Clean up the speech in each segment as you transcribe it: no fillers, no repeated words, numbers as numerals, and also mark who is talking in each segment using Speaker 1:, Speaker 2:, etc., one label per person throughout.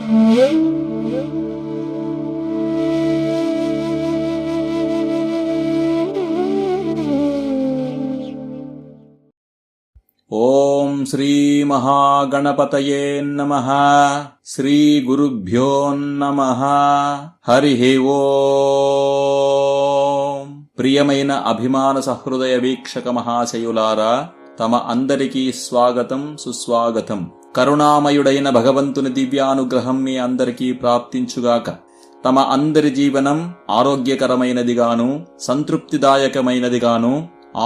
Speaker 1: ఓం శ్రీ మహాగణపతయే నమః. శ్రీ గురుభ్యో నమః. హరి ఓం. ప్రియమైన అభిమాన సహృదయ వీక్షక మహాశయులారా, తమ అందరికీ స్వాగతం సుస్వాగతం. కరుణామయుడైన భగవంతుని దివ్యానుగ్రహం మీ అందరికీ ప్రాప్తించుగాక. తమ అందరి జీవనం ఆరోగ్యకరమైనదిగాను, సంతృప్తిదాయకమైనదిగాను,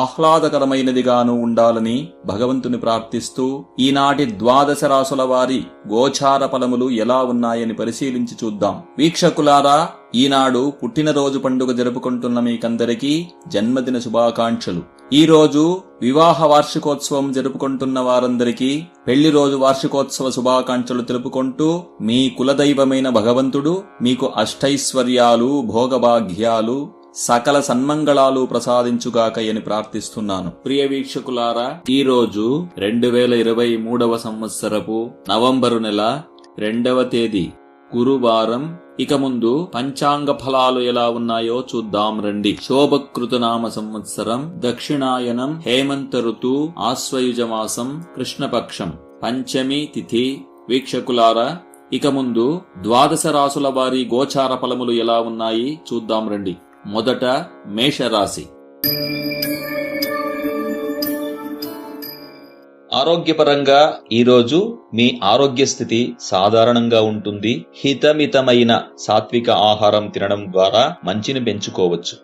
Speaker 1: ఆహ్లాదకరమైనదిగాను ఉండాలని భగవంతుని ప్రార్థిస్తూ ఈనాటి 12 రాసుల వారి గోచార ఫలములు ఎలా ఉన్నాయని పరిశీలించి చూద్దాం. వీక్షకులారా, ఈనాడు పుట్టినరోజు పండుగ జరుపుకుంటున్న మీకందరికీ జన్మదిన శుభాకాంక్షలు. ఈ రోజు వివాహ వార్షికోత్సవం జరుపుకుంటున్న వారందరికీ పెళ్లి రోజు వార్షికోత్సవ శుభాకాంక్షలు తెలుపుకుంటూ, మీ కులదైవమైన భగవంతుడు మీకు అష్టైశ్వర్యాలు, భోగభాగ్యాలు, సకల సన్మంగళాలు ప్రసాదించుగాకయని ప్రార్థిస్తున్నాను. ప్రియ వీక్షకులారా, ఈ రోజు 2023వ సంవత్సరపు నవంబరు నెల 2వ తేదీ గురువారం. ఇక ముందు పంచాంగ ఫలాలు ఎలా ఉన్నాయో చూద్దాం రండి. శోభకృతనామ సంవత్సరం, దక్షిణాయనం, హేమంత ఋతు, ఆశ్వయుజ మాసం, కృష్ణపక్షం, పంచమి తిథి. వీక్షకులారా, ఇక ముందు 12 రాసుల వారి గోచార ఫలములు ఎలా ఉన్నాయి చూద్దాం రండి. మొదట మేషరాశి. ఆరోగ్యపరంగా ఈరోజు మీ ఆరోగ్య స్థితి సాధారణంగా ఉంటుంది. హితమితమైన సాత్విక ఆహారం తినడం ద్వారా మంచిని పెంచుకోవచ్చు.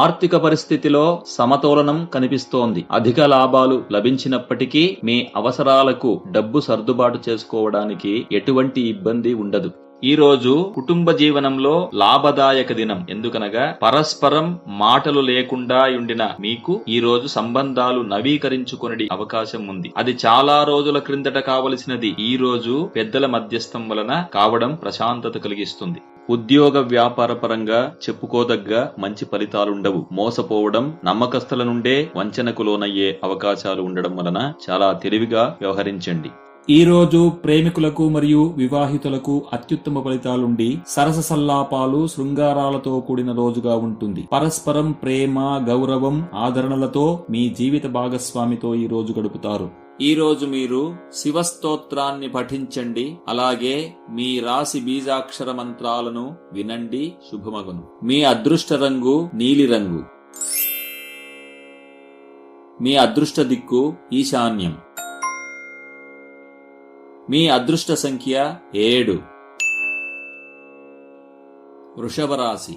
Speaker 1: ఆర్థిక పరిస్థితిలో సమతోలనం కనిపిస్తోంది. అధిక లాభాలు లభించినప్పటికీ మీ అవసరాలకు డబ్బు సర్దుబాటు చేసుకోవడానికి ఎటువంటి ఇబ్బంది ఉండదు. ఈ రోజు కుటుంబ జీవనంలో లాభదాయక దినం. ఎందుకనగా పరస్పరం మాటలు లేకుండా ఉండిన మీకు ఈ రోజు సంబంధాలు నవీకరించుకొనే అవకాశం ఉంది. అది చాలా రోజుల క్రిందట కావలసినది ఈ రోజు పెద్దల మధ్యస్థం వలన కావడం ప్రశాంతత కలిగిస్తుంది. ఉద్యోగ వ్యాపార పరంగా చెప్పుకోదగ్గ మంచి ఫలితాలుండవు. మోసపోవడం, నమ్మకస్తుల నుండే వంచనకు లోనయ్యే అవకాశాలు ఉండడం వలన చాలా తెలివిగా వ్యవహరించండి. ఈ రోజు ప్రేమికులకు మరియు వివాహితులకు అత్యుత్తమ ఫలితాలుండి సరస సల్లాపాలు, శృంగారాలతో కూడిన రోజుగా ఉంటుంది. పరస్పరం ప్రేమ, గౌరవం, ఆదరణలతో మీ జీవిత భాగస్వామితో ఈ రోజు గడుపుతారు. ఈ రోజు మీరు శివస్తోత్రాన్ని పఠించండి. అలాగే మీ రాశి బీజాక్షర మంత్రాలను వినండి. శుభమగును. మీ అదృష్ట రంగు నీలి రంగు. మీ అదృష్ట దిక్కు ఈశాన్యం. మీ అదృష్ట సంఖ్య 7. వృషభ రాశి.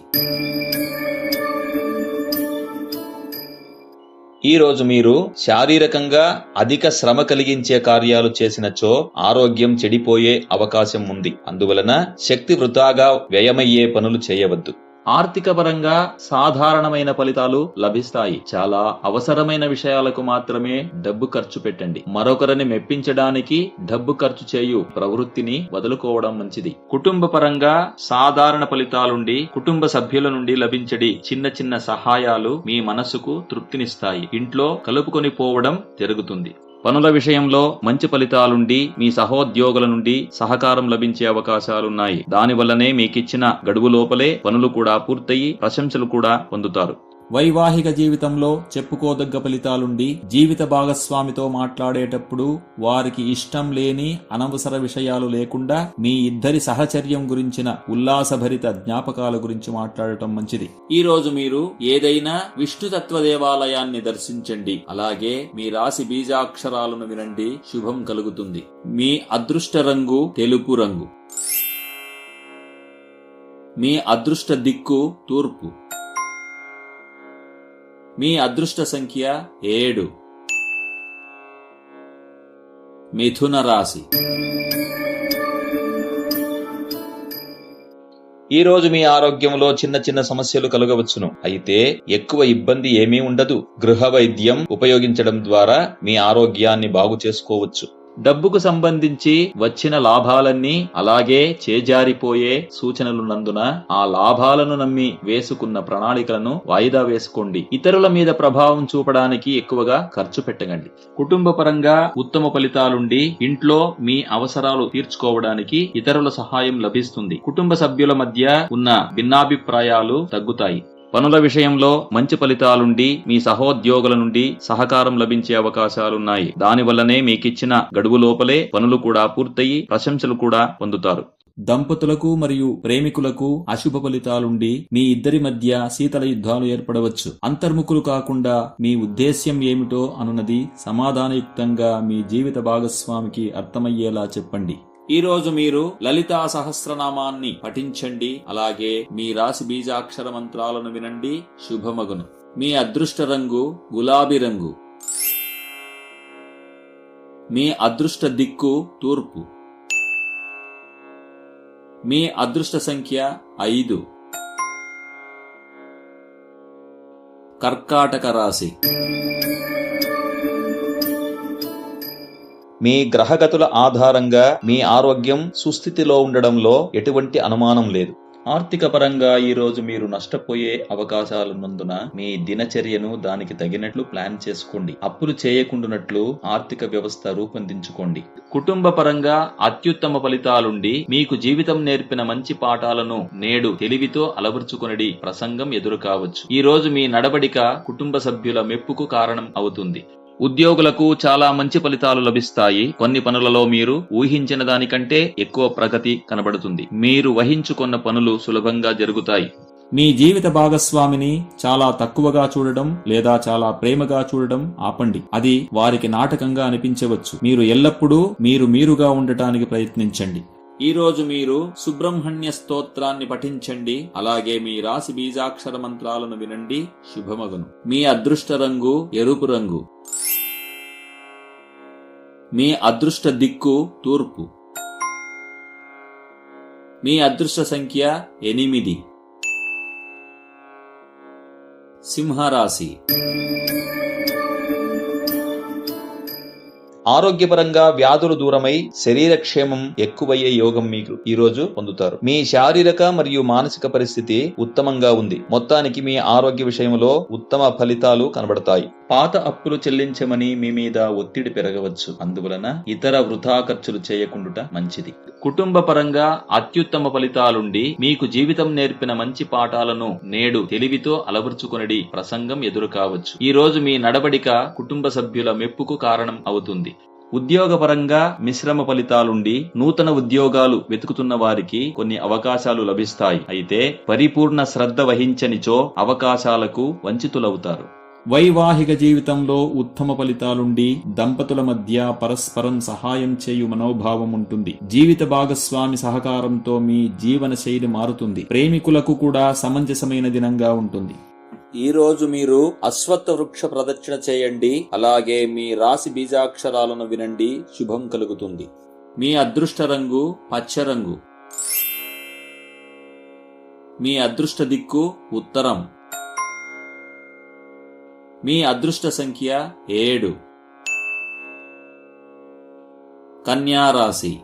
Speaker 1: ఈ రోజు మీరు శారీరకంగా అధిక శ్రమ కలిగించే కార్యాలు చేసినచో ఆరోగ్యం చెడిపోయే అవకాశం ఉంది. అందువలన శక్తి వృథాగా వ్యయమయ్యే పనులు చేయవద్దు. ఆర్థిక పరంగా సాధారణమైన ఫలితాలు లభిస్తాయి. చాలా అవసరమైన విషయాలకు మాత్రమే డబ్బు ఖర్చు పెట్టండి. మరొకరిని మెప్పించడానికి డబ్బు ఖర్చు చేయు ప్రవృత్తిని వదులుకోవడం మంచిది. కుటుంబ పరంగా సాధారణ ఫలితాలుండి కుటుంబ సభ్యుల నుండి లభించడి చిన్న చిన్న సహాయాలు మీ మనసుకు తృప్తినిస్తాయి. ఇంట్లో కలుపుకొని పోవడం జరుగుతుంది. పనుల విషయంలో మంచి ఫలితాలుండి మీ సహోద్యోగుల నుండి సహకారం లభించే అవకాశాలున్నాయి. దానివల్లనే మీకిచ్చిన గడువు లోపలే పనులు కూడా పూర్తయి ప్రశంసలు కూడా పొందుతారు. వైవాహిక జీవితంలో చెప్పుకోదగ్గ ఫలితాలుండి జీవిత భాగస్వామితో మాట్లాడేటప్పుడు వారికి ఇష్టం లేని అనవసర విషయాలు లేకుండా మీ ఇద్దరి సహచర్యం గురించిన ఉల్లాసభరిత జ్ఞాపకాల గురించి మాట్లాడటం మంచిది. ఈ రోజు మీరు ఏదైనా విష్ణుతత్వ దేవాలయాన్ని దర్శించండి. అలాగే మీ రాశి బీజాక్షరాలను వినండి. శుభం కలుగుతుంది. మీ అదృష్ట రంగు తెలుపు రంగు. మీ అదృష్ట దిక్కు తూర్పు. మీ అదృష్ట సంఖ్య 7. మిథున రాశి. ఈ రోజు మీ ఆరోగ్యంలో చిన్న చిన్న సమస్యలు కలగవచ్చును. అయితే ఎక్కువ ఇబ్బంది ఏమీ ఉండదు. గృహ వైద్యం ఉపయోగించడం ద్వారా మీ ఆరోగ్యాన్ని బాగు చేసుకోవచ్చు. డబ్బుకు సంబంధించి వచ్చిన లాభాలన్నీ అలాగే చేజారిపోయే సూచనలున్నందున ఆ లాభాలను నమ్మి వేసుకున్న ప్రణాళికలను వాయిదా వేసుకోండి. ఇతరుల మీద ప్రభావం చూపడానికి ఎక్కువగా ఖర్చు పెట్టకండి. కుటుంబ పరంగా ఉత్తమ ఫలితాలుండి ఇంట్లో మీ అవసరాలు తీర్చుకోవడానికి ఇతరుల సహాయం లభిస్తుంది. కుటుంబ సభ్యుల మధ్య ఉన్న భిన్నాభిప్రాయాలు తగ్గుతాయి. పనుల విషయంలో మంచి ఫలితాలుండి మీ సహోద్యోగుల నుండి సహకారం లభించే అవకాశాలున్నాయి. దానివల్లనే మీకిచ్చిన గడువు లోపలే పనులు కూడా పూర్తయి ప్రశంసలు కూడా పొందుతారు. దంపతులకు మరియు ప్రేమికులకు అశుభ ఫలితాలుండి మీ ఇద్దరి మధ్య శీతల యుద్ధాలు ఏర్పడవచ్చు. అంతర్ముఖులు కాకుండా మీ ఉద్దేశ్యం ఏమిటో అనున్నది సమాధానయుక్తంగా మీ జీవిత భాగస్వామికి అర్థమయ్యేలా చెప్పండి. ఈ రోజు మీరు లలితా సహస్రనామాన్ని పఠించండి. అలాగే మీ రాశి బీజాక్షర మంత్రాలను వినండి. శుభమగును. మీ అదృష్ట రంగు గులాబీ రంగు. మీ అదృష్ట దిక్కు తూర్పు. మీ అదృష్ట సంఖ్య 5. కర్కాటక రాశి. మీ గ్రహగతుల ఆధారంగా మీ ఆరోగ్యం సుస్థితిలో ఉండడంలో ఎటువంటి అనుమానం లేదు. ఆర్థిక పరంగా ఈ రోజు మీరు నష్టపోయే అవకాశాలున్నందున మీ దినచర్యను దానికి తగినట్లు ప్లాన్ చేసుకోండి. అప్పులు చేయకుండానట్లు ఆర్థిక వ్యవస్థ రూపొందించుకోండి. కుటుంబ పరంగా అత్యుత్తమ ఫలితాలుండి మీకు జీవితం నేర్పిన మంచి పాఠాలను నేడు తెలివితో అలవర్చుకొనడి ప్రసంగం ఎదురు కావచ్చు. ఈ రోజు మీ నడవడిక కుటుంబ సభ్యుల మెప్పుకు కారణం అవుతుంది. ఉద్యోగులకు చాలా మంచి ఫలితాలు లభిస్తాయి. కొన్ని పనులలో మీరు ఊహించిన దానికంటే ఎక్కువ ప్రగతి కనబడుతుంది. మీరు వహించుకున్న పనులు సులభంగా జరుగుతాయి. మీ జీవిత భాగస్వామిని చాలా తక్కువగా చూడడం లేదా చాలా ప్రేమగా చూడడం ఆపండి. అది వారికి నాటకంగా అనిపించవచ్చు. మీరు ఎల్లప్పుడూ మీరుగా ఉండటానికి ప్రయత్నించండి. ఈ రోజు మీరు సుబ్రహ్మణ్య స్తోత్రాన్ని పఠించండి. అలాగే మీ రాశి బీజాక్షర మంత్రాలను వినండి. శుభమగును. మీ అదృష్ట రంగు ఎరుపు రంగు. మీ అదృష్ట దిక్కు తూర్పు. మీ అదృష్ట సంఖ్య 8. సింహరాశి. ఆరోగ్యపరంగా వ్యాధులు దూరమై శరీరక్షేమం ఎక్కువయ్యే యోగం మీకు ఈ రోజు పొందుతారు. మీ శారీరక మరియు మానసిక పరిస్థితి ఉత్తమంగా ఉంది. మొత్తానికి మీ ఆరోగ్య విషయంలో ఉత్తమ ఫలితాలు కనబడతాయి. పాత అప్పులు చెల్లించమని మీ మీద ఒత్తిడి పెరగవచ్చు. అందువలన ఇతర వృథా ఖర్చులు చేయకుండుట మంచిది. కుటుంబ పరంగా అత్యుత్తమ ఫలితాలుండి మీకు జీవితం నేర్పిన మంచి పాఠాలను నేడు తెలివితో అలవర్చుకొనడి ప్రసంగం ఎదురు కావచ్చు. ఈ రోజు మీ నడవడిక కుటుంబ సభ్యుల మెప్పుకు కారణం అవుతుంది. ఉద్యోగపరంగా మిశ్రమ ఫలితాలుండి నూతన ఉద్యోగాలు వెతుకుతున్న వారికి కొన్ని అవకాశాలు లభిస్తాయి. అయితే పరిపూర్ణ శ్రద్ధ వహించనిచో అవకాశాలకు వంచితులవుతారు. వైవాహిక జీవితంలో ఉత్తమ ఫలితాలుండి దంపతుల మధ్య పరస్పరం సహాయం చేయు మనోభావం ఉంటుంది. జీవిత భాగస్వామి సహకారంతో మీ జీవన శైలి మారుతుంది. ప్రేమికులకు కూడా సమంజసమైన దినంగా ఉంటుంది. ఈ రోజు మీరు అశ్వత్థ వృక్ష ప్రదక్షిణ చేయండి. అలాగే మీ రాశి బీజాక్షరాలను వినండి. శుభం కలుగుతుంది. మీ అదృష్ట రంగు పచ్చ రంగు. మీ అదృష్ట దిక్కు ఉత్తరం. మీ అదృష్ట సంఖ్య 7. కన్యా రాశి.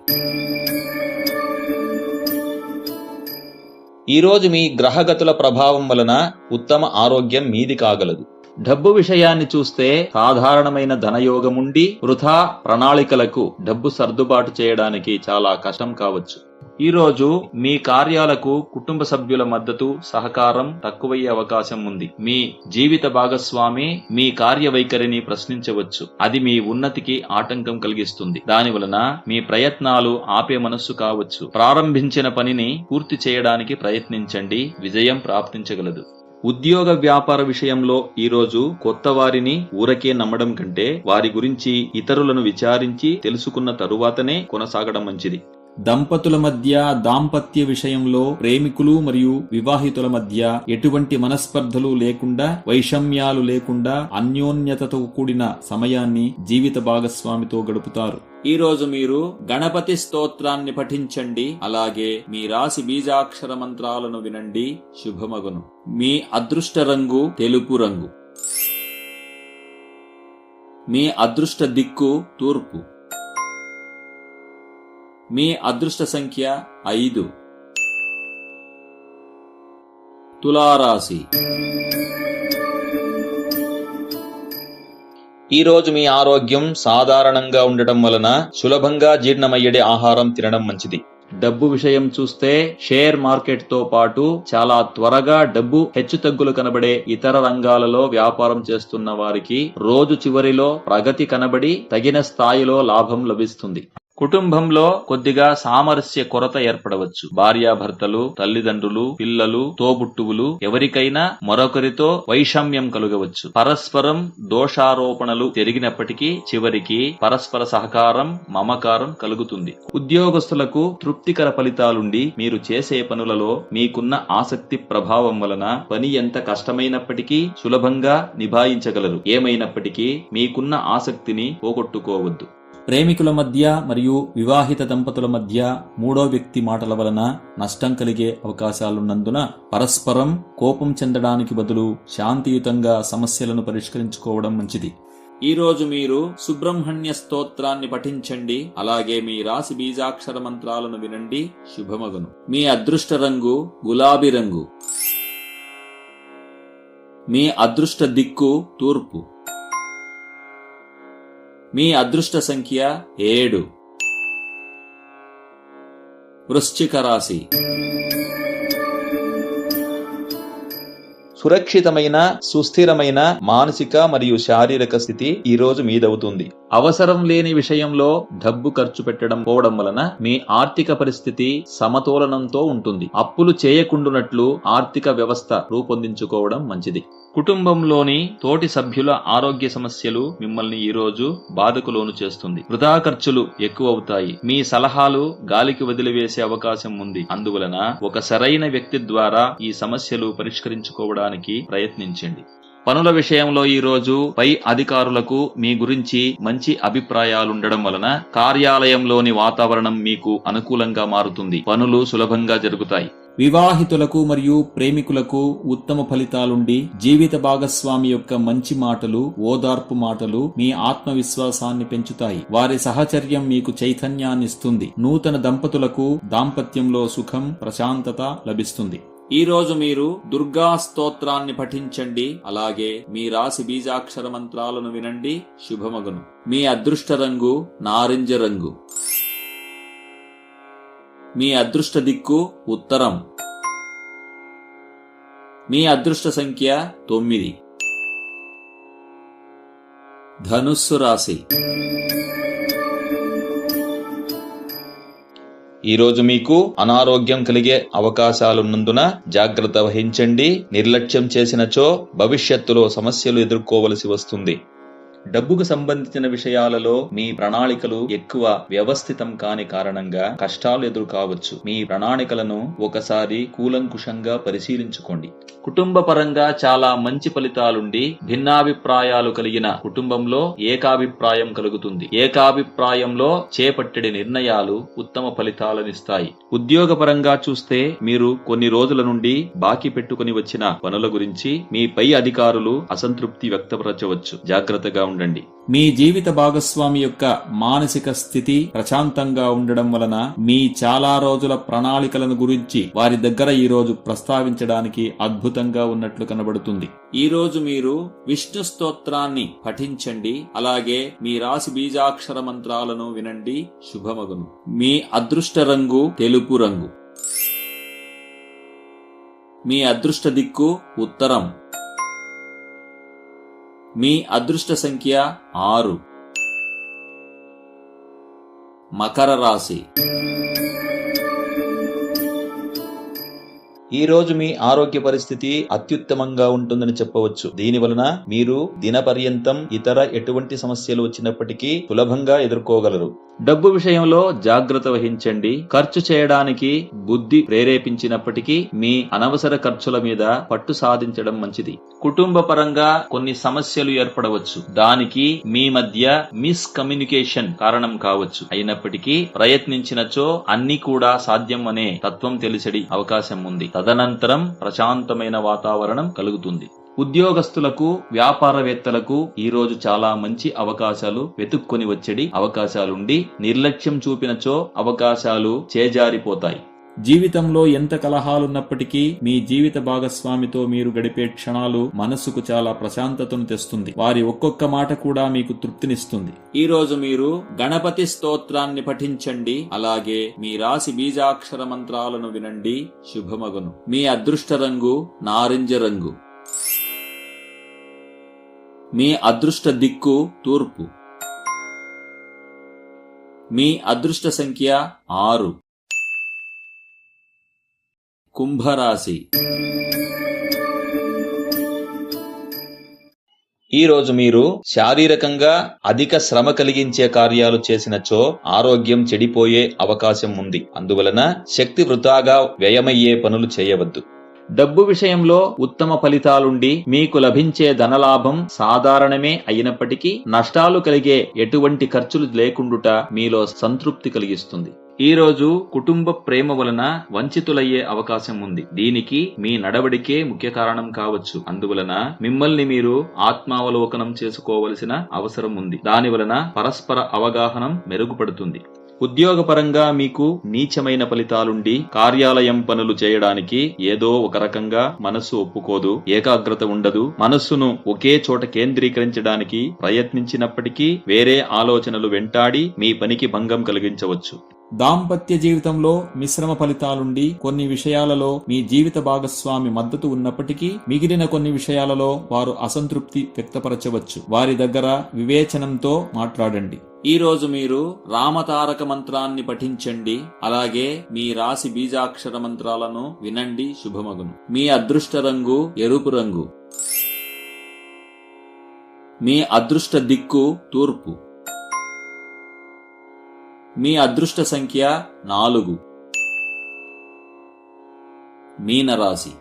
Speaker 1: ఈరోజు మీ గ్రహగతుల ప్రభావం వలన ఉత్తమ ఆరోగ్యం మీది కాగలదు. డబ్బు విషయాన్ని చూస్తే సాధారణమైన ధనయోగముండి వృథా ప్రణాళికలకు డబ్బు సర్దుబాటు చేయడానికి చాలా కష్టం కావచ్చు. ఈ రోజు మీ కార్యాలకు కుటుంబ సభ్యుల మద్దతు సహకారం తక్కువయ్యే అవకాశం ఉంది. మీ జీవిత భాగస్వామి మీ కార్యవైఖరిని ప్రశ్నించవచ్చు. అది మీ ఉన్నతికి ఆటంకం కలిగిస్తుంది. దానివలన మీ ప్రయత్నాలు ఆపే మనస్సు కావచ్చు. ప్రారంభించిన పనిని పూర్తి చేయడానికి ప్రయత్నించండి. విజయం ప్రాప్తించగలదు. ఉద్యోగ వ్యాపార విషయంలో ఈరోజు కొత్త వారిని ఊరకే నమ్మడం కంటే వారి గురించి ఇతరులను విచారించి తెలుసుకున్న తరువాతనే కొనసాగడం మంచిది. దంపతుల మధ్య దాంపత్య విషయంలో ప్రేమికులు మరియు వివాహితుల మధ్య ఎటువంటి మనస్పర్ధలు లేకుండా వైషమ్యాలు లేకుండా అన్యోన్యతతో కూడిన సమయాన్ని జీవిత భాగస్వామితో గడుపుతారు. ఈ రోజు మీరు గణపతి స్తోత్రాన్ని పఠించండి. అలాగే మీ రాశి బీజాక్షర మంత్రాలను వినండి. శుభమగును. మీ అదృష్ట రంగు తెలుపు రంగు. మీ అదృష్ట దిక్కు తూర్పు. మీ అదృష్ట సంఖ్య 5. తులారాశి. ఈ రోజు మీ ఆరోగ్యం సాధారణంగా ఉండటం వలన సులభంగా జీర్ణమయ్యే ఆహారం తినడం మంచిది. డబ్బు విషయం చూస్తే షేర్ మార్కెట్ తో పాటు చాలా త్వరగా డబ్బు హెచ్చుతగ్గులు కనబడే ఇతర రంగాలలో వ్యాపారం చేస్తున్న వారికి రోజు చివరిలో ప్రగతి కనబడి తగిన స్థాయిలో లాభం లభిస్తుంది. కుటుంబంలో కొద్దిగా సామరస్య కొరత ఏర్పడవచ్చు. భార్యాభర్తలు, తల్లిదండ్రులు, పిల్లలు, తోబుట్టువులు ఎవరికైనా మరొకరితో వైషమ్యం కలుగవచ్చు. పరస్పరం దోషారోపణలు జరిగినప్పటికీ చివరికి పరస్పర సహకారం, మమకారం కలుగుతుంది. ఉద్యోగస్తులకు తృప్తికర ఫలితాలుండి మీరు చేసే పనులలో మీకున్న ఆసక్తి ప్రభావం వలన పని ఎంత కష్టమైనప్పటికీ సులభంగా నిభాయించగలరు. ఏమైనప్పటికీ మీకున్న ఆసక్తిని పోగొట్టుకోవద్దు. ప్రేమికుల మధ్య మరియు వివాహిత దంపతుల మధ్య మూడో వ్యక్తి మాటల వలన నష్టం కలిగే అవకాశాలున్నందున పరస్పరం కోపం చెందడానికి బదులు శాంతియుతంగా సమస్యలను పరిష్కరించుకోవడం మంచిది. ఈ రోజు మీరు సుబ్రహ్మణ్య స్తోత్రాన్ని పఠించండి. అలాగే మీ రాశి బీజాక్షర మంత్రాలను వినండి. శుభమగును. మీ అదృష్ట రంగు గులాబీ రంగు. మీ అదృష్ట దిక్కు తూర్పు. మీ అదృష్ట సంఖ్య 7. వృశ్చిక రాశి. సురక్షితమైన, సుస్థిరమైన మానసిక మరియు శారీరక స్థితి ఈ రోజు మీదవుతుంది. అవసరం లేని విషయంలో డబ్బు ఖర్చు పెట్టడం పోవడం వలన మీ ఆర్థిక పరిస్థితి సమతోలనంతో ఉంటుంది. అప్పులు చేయకుండునట్లు ఆర్థిక వ్యవస్థ రూపొందించుకోవడం మంచిది. కుటుంబంలోని తోటి సభ్యుల ఆరోగ్య సమస్యలు మిమ్మల్ని ఈ రోజు బాధకు లోను చేస్తుంది. వృధా ఖర్చులు ఎక్కువవుతాయి. మీ సలహాలు గాలికి వదిలివేసే అవకాశం ఉంది. అందువలన ఒక సరైన వ్యక్తి ద్వారా ఈ సమస్యలు పరిష్కరించుకోవడానికి ప్రయత్నించండి. పనుల విషయంలో ఈ రోజు పై అధికారులకు మీ గురించి మంచి అభిప్రాయాలుండడం వలన కార్యాలయంలోని వాతావరణం మీకు అనుకూలంగా మారుతుంది. పనులు సులభంగా జరుగుతాయి. వివాహితులకు మరియు ప్రేమికులకు ఉత్తమ ఫలితాలుండి జీవిత భాగస్వామి యొక్క మంచి మాటలు, ఓదార్పు మాటలు మీ ఆత్మవిశ్వాసాన్ని పెంచుతాయి. వారి సహచర్యం మీకు చైతన్యాన్నిస్తుంది. నూతన దంపతులకు దాంపత్యంలో సుఖం, ప్రశాంతత లభిస్తుంది. ఈ రోజు మీరు దుర్గా స్తోత్రాన్ని పఠించండి. అలాగే మీ రాశి బీజాక్షర మంత్రాలను వినండి. శుభమగును. మీ అదృష్ట రంగు నారింజ రంగు. మీ అదృష్ట దిక్కు ఉత్తరం. మీ అదృష్ట సంఖ్య 9. ధనుస్సు రాశి. ఈ రోజు మీకు అనారోగ్యం కలిగే అవకాశాలున్నందున జాగ్రత్త వహించండి. నిర్లక్ష్యం చేసినచో భవిష్యత్తులో సమస్యలు ఎదుర్కోవలసి వస్తుంది. డబ్బుకు సంబంధించిన విషయాలలో మీ ప్రణాళికలు ఎక్కువ వ్యవస్థితం కాని కారణంగా కష్టాలు ఎదురుకావచ్చు. మీ ప్రణాళికలను ఒకసారి కూలంకుషంగా పరిశీలించుకోండి. కుటుంబ పరంగా చాలా మంచి ఫలితాలుండి భిన్నాభిప్రాయాలు కలిగిన కుటుంబంలో ఏకాభిప్రాయం కలుగుతుంది. ఏకాభిప్రాయంలో చేపట్టెడి నిర్ణయాలు ఉత్తమ ఫలితాలనిస్తాయి. ఉద్యోగ పరంగా చూస్తే మీరు కొన్ని రోజుల నుండి బాకీ పెట్టుకుని వచ్చిన పనుల గురించి మీ పై అధికారులు అసంతృప్తి వ్యక్తపరచవచ్చు. జాగ్రత్తగా ఉండండి. మీ జీవిత భాగస్వామి యొక్క మానసిక స్థితి ప్రశాంతంగా ఉండడం వలన మీ చాలా రోజుల ప్రణాళికలను గురించి వారి దగ్గర ఈ రోజు ప్రస్తావించడానికి అద్భుతంగా ఉన్నట్లు కనబడుతుంది. ఈ రోజు మీరు విష్ణు స్తోత్రాన్ని పఠించండి. అలాగే మీ రాశి బీజాక్షర మంత్రాలను వినండి. శుభమగును. మీ అదృష్ట రంగు తెలుపు రంగు. మీ అదృష్ట దిక్కు ఉత్తరం. మీ అదృష్ట సంఖ్య 6. మకర రాశి. ఈ రోజు మీ ఆరోగ్య పరిస్థితి అత్యుత్తమంగా ఉంటుందని చెప్పవచ్చు. దీని వలన మీరు దినపర్యంతం ఇతర ఎటువంటి సమస్యలు వచ్చినప్పటికీ సులభంగా ఎదుర్కోగలరు. డబ్బు విషయంలో జాగ్రత్త వహించండి. ఖర్చు చేయడానికి బుద్ధి ప్రేరేపించినప్పటికీ మీ అనవసర ఖర్చుల మీద పట్టు సాధించడం మంచిది. కుటుంబ పరంగా కొన్ని సమస్యలు ఏర్పడవచ్చు. దానికి మీ మధ్య మిస్కమ్యూనికేషన్ కారణం కావచ్చు. అయినప్పటికీ ప్రయత్నించినచో అన్ని కూడా సాధ్యం అనే తత్వం తెలిసడి అవకాశం ఉంది. తదనంతరం ప్రశాంతమైన వాతావరణం కలుగుతుంది. ఉద్యోగస్తులకు, వ్యాపారవేత్తలకు ఈ రోజు చాలా మంచి అవకాశాలు వెతుక్కొని వచ్చేడి అవకాశాలుండి, నిర్లక్ష్యం చూపినచో అవకాశాలు చేజారిపోతాయి. జీవితంలో ఎంత కలహాలున్నప్పటికీ మీ జీవిత భాగస్వామితో మీరు గడిపే క్షణాలు మనస్సుకు చాలా ప్రశాంతతను తెస్తుంది. వారి ఒక్కొక్క మాట కూడా మీకు తృప్తినిస్తుంది. ఈ రోజు మీరు గణపతి స్తోత్రాన్ని పఠించండి. అలాగే మీ రాశి బీజాక్షర మంత్రాలను వినండి. శుభమగును. మీ అదృష్ట రంగు నారింజ రంగు. మీ అదృష్ట దిక్కు తూర్పు. మీ అదృష్ట సంఖ్య 6. కుంభరాశి. ఈ రోజు మీరు శారీరకంగా అధిక శ్రమ కలిగించే కార్యాలు చేసినచో ఆరోగ్యం చెడిపోయే అవకాశం ఉంది. అందువలన శక్తి వృథాగా వ్యయమయ్యే పనులు చేయవద్దు. డబ్బు విషయంలో ఉత్తమ ఫలితాలుండి మీకు లభించే ధనలాభం సాధారణమే అయినప్పటికీ నష్టాలు కలిగే ఎటువంటి ఖర్చులు లేకుండుట మీలో సంతృప్తి కలిగిస్తుంది. ఈ రోజు కుటుంబ ప్రేమ వలన వంచితులయ్యే అవకాశం ఉంది. దీనికి మీ నడవడికే ముఖ్య కారణం కావచ్చు. అందువలన మిమ్మల్ని మీరు ఆత్మావలోకనం చేసుకోవలసిన అవసరం ఉంది. దాని వలన పరస్పర అవగాహన మెరుగుపడుతుంది. ఉద్యోగపరంగా మీకు నీచమైన ఫలితాలుండి కార్యాలయం పనులు చేయడానికి ఏదో ఒక రకంగా మనస్సు ఒప్పుకోదు, ఏకాగ్రత ఉండదు. మనస్సును ఒకే చోట కేంద్రీకరించడానికి ప్రయత్నించినప్పటికీ వేరే ఆలోచనలు వెంటాడి మీ పనికి భంగం కలిగించవచ్చు. దాంపత్య జీవితంలో మిశ్రమ ఫలితాలుండి కొన్ని విషయాలలో మీ జీవిత భాగస్వామి మద్దతు ఉన్నప్పటికీ మిగిలిన కొన్ని విషయాలలో వారు అసంతృప్తి వ్యక్తపరచవచ్చు. వారి దగ్గర వివేచనంతో మాట్లాడండి. ఈ రోజు మీరు రామతారక మంత్రాన్ని పఠించండి. అలాగే మీ రాశి బీజాక్షర మంత్రాలను వినండి. శుభమగును. మీ అదృష్ట రంగు ఎరుపు రంగు. మీ అదృష్ట దిక్కు తూర్పు. మీ అదృష్ట సంఖ్య 4. మీనరాశి.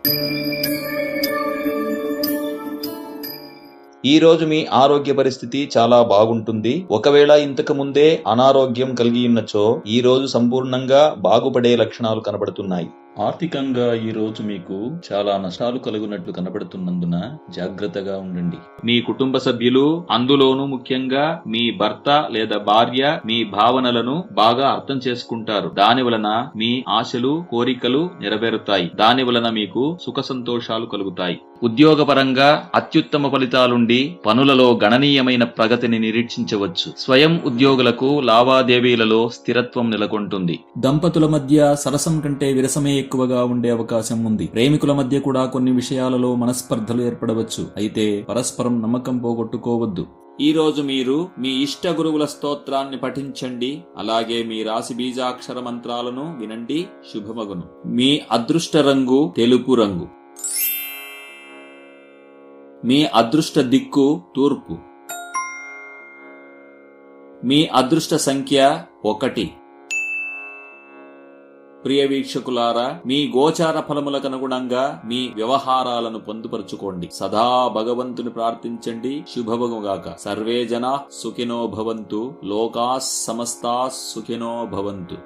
Speaker 1: ఈ రోజు మీ ఆరోగ్య పరిస్థితి చాలా బాగుంటుంది. ఒకవేళ ఇంతకు ముందే అనారోగ్యం కలిగి ఉన్నచో ఈ రోజు సంపూర్ణంగా బాగుపడే లక్షణాలు కనబడుతున్నాయి. ఆర్థికంగా ఈ రోజు మీకు చాలా నష్టాలు కలుగునట్లు కనబడుతున్నందున జాగ్రత్తగా ఉండండి. మీ కుటుంబ సభ్యులు, అందులోనూ ముఖ్యంగా మీ భర్త లేదా భార్య మీ భావనలను బాగా అర్థం చేసుకుంటారు. దాని వలన మీ ఆశలు, కోరికలు నెరవేరుతాయి. దాని వలన మీకు సుఖ సంతోషాలు కలుగుతాయి. ఉద్యోగపరంగా అత్యుత్తమ ఫలితాలుండి పనులలో గణనీయమైన ప్రగతిని నిరీక్షించవచ్చు. స్వయం ఉద్యోగులకు లావాదేవీలలో స్థిరత్వం నెలకొంటుంది. దంపతుల మధ్య సరసం కంటే విరసమే ఎక్కువగా ఉండే అవకాశం ఉంది. ప్రేమికుల మధ్య కూడా కొన్ని విషయాలలో మనస్పర్ధలు ఏర్పడవచ్చు. అయితే పరస్పరం నమ్మకం పోగొట్టుకోవద్దు. ఈ రోజు మీరు మీ ఇష్ట గురువుల స్తోత్రాన్ని పఠించండి. అలాగే మీ రాశి బీజాక్షర మంత్రాలను వినండి. శుభమగును. మీ అదృష్ట రంగు తెలుపు రంగు. మీ అదృష్ట దిక్కు తూర్పు. మీ అదృష్ట సంఖ్య 1. ప్రియ వీక్షకులారా, మీ గోచార ఫలములకు అనుగుణంగా మీ వ్యవహారాలను పొందుపరుచుకోండి. సదా భగవంతుని ప్రార్థించండి. శుభమగుగాక. సర్వే జనా సుఖినో భవంతు. లోకా సమస్తా సుఖినో భవంతు.